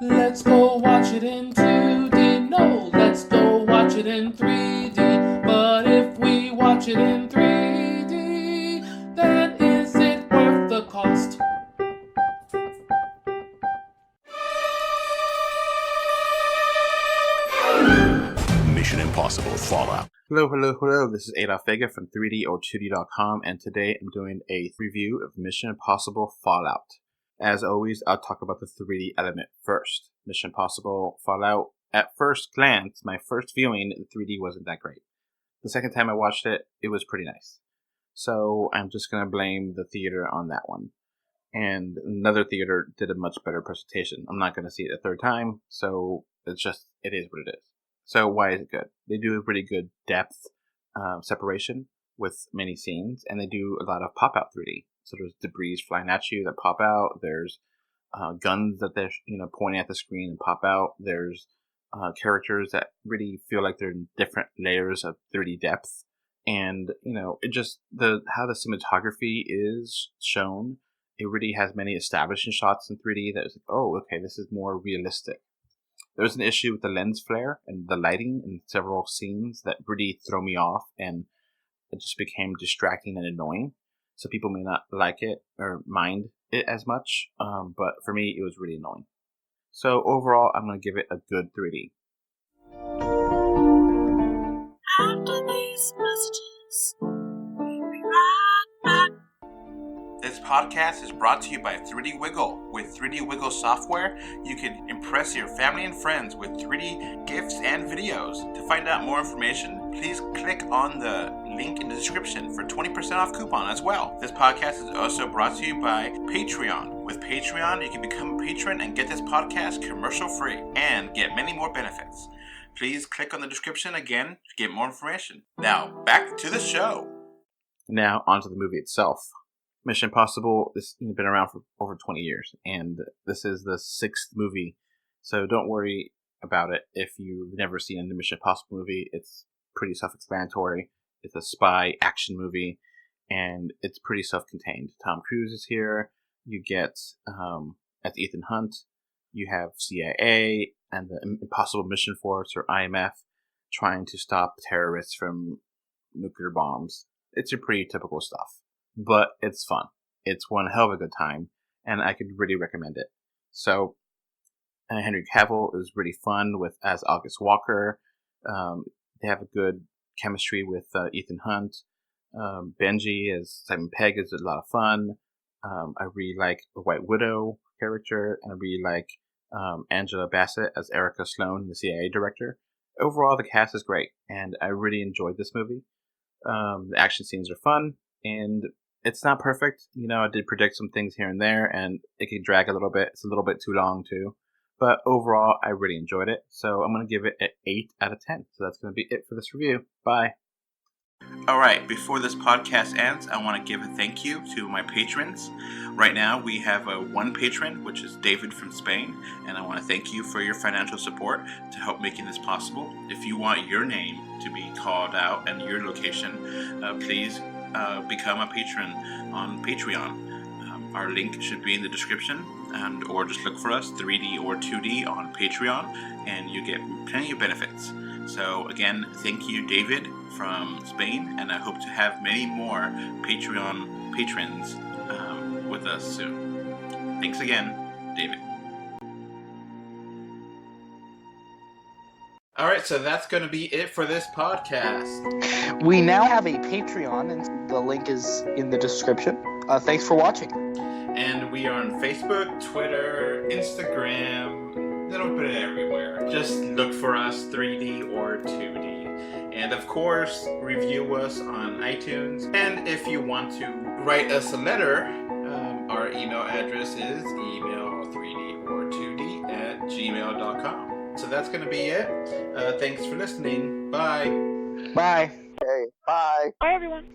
Let's go watch it in 2D. No, let's go watch it in 3D. But if we watch it in 3D, then is it worth the cost? Mission Impossible Fallout. Hello. This is Adolf Vega from 3D or2D.com, and today I'm doing a review of Mission Impossible Fallout. As always, I'll talk about the 3D element first. Mission Impossible Fallout, at first glance, my first viewing, the 3D wasn't that great. The second time I watched it, it was pretty nice. So I'm just going to blame the theater on that one. And another theater did a much better presentation. I'm not going to see it a third time, so it is what it is. So why is it good? They do a pretty good depth separation with many scenes, and they do a lot of pop-out 3D. So there's debris flying at you that pop out. There's guns that they're pointing at the screen and pop out. There's characters that really feel like they're in different layers of 3D depth, and it just how the cinematography is shown. It really has many establishing shots in 3D that is like, oh, okay, this is more realistic. There's an issue with the lens flare and the lighting in several scenes that really throw me off, and it just became distracting and annoying. So people may not like it or mind it as much, but for me, it was really annoying. So overall, I'm going to give it a good 3D. After these messages, we'll be right back. This podcast is brought to you by 3D Wiggle. With 3D Wiggle software, you can impress your family and friends with 3D gifts and videos. To find out more information, please click on the link in the description for 20% off coupon as well. This podcast is also brought to you by Patreon. With Patreon, you can become a patron and get this podcast commercial free and get many more benefits. Please click on the description again to get more information. Now, back to the show. Now, onto the movie itself. Mission Impossible has been around for over 20 years, and this is the 6th movie, so don't worry about it if you've never seen a Mission Impossible movie. It's pretty self-explanatory. It's a spy action movie, and it's pretty self-contained. Tom Cruise is here. You get, as Ethan Hunt, you have CIA and the Impossible Mission Force, or IMF, trying to stop terrorists from nuclear bombs. It's your pretty typical stuff. But it's fun. It's one hell of a good time, and I could really recommend it. So, Henry Cavill is really fun as August Walker. They have a good chemistry with Ethan Hunt. Benji as Simon Pegg is a lot of fun. I really like the White Widow character, and I really like Angela Bassett as Erica Sloan, the CIA director. Overall, the cast is great, and I really enjoyed this movie. The action scenes are fun, and it's not perfect. I did predict some things here and there, and it can drag a little bit. It's a little bit too long, too. But overall, I really enjoyed it. So I'm going to give it an 8 out of 10. So that's going to be it for this review. Bye. Alright, before this podcast ends, I want to give a thank you to my patrons. Right now, we have one patron, which is David from Spain, and I want to thank you for your financial support to help making this possible. If you want your name to be called out and your location, please become a patron on Patreon. Our link should be in the description, or just look for us, 3D or 2D on Patreon, and you get plenty of benefits. So again, thank you, David from Spain, and I hope to have many more Patreon patrons with us soon. Thanks again, David. Alright, so that's going to be it for this podcast. We now have a Patreon, and the link is in the description. Thanks for watching. And we are on Facebook, Twitter, Instagram, a little bit everywhere. Just look for us, 3D or 2D. And of course, review us on iTunes. And if you want to write us a letter, our email address is email3dortwo d@gmail.com. So that's going to be it. Thanks for listening. Bye. Bye. Hey, bye. Bye, everyone.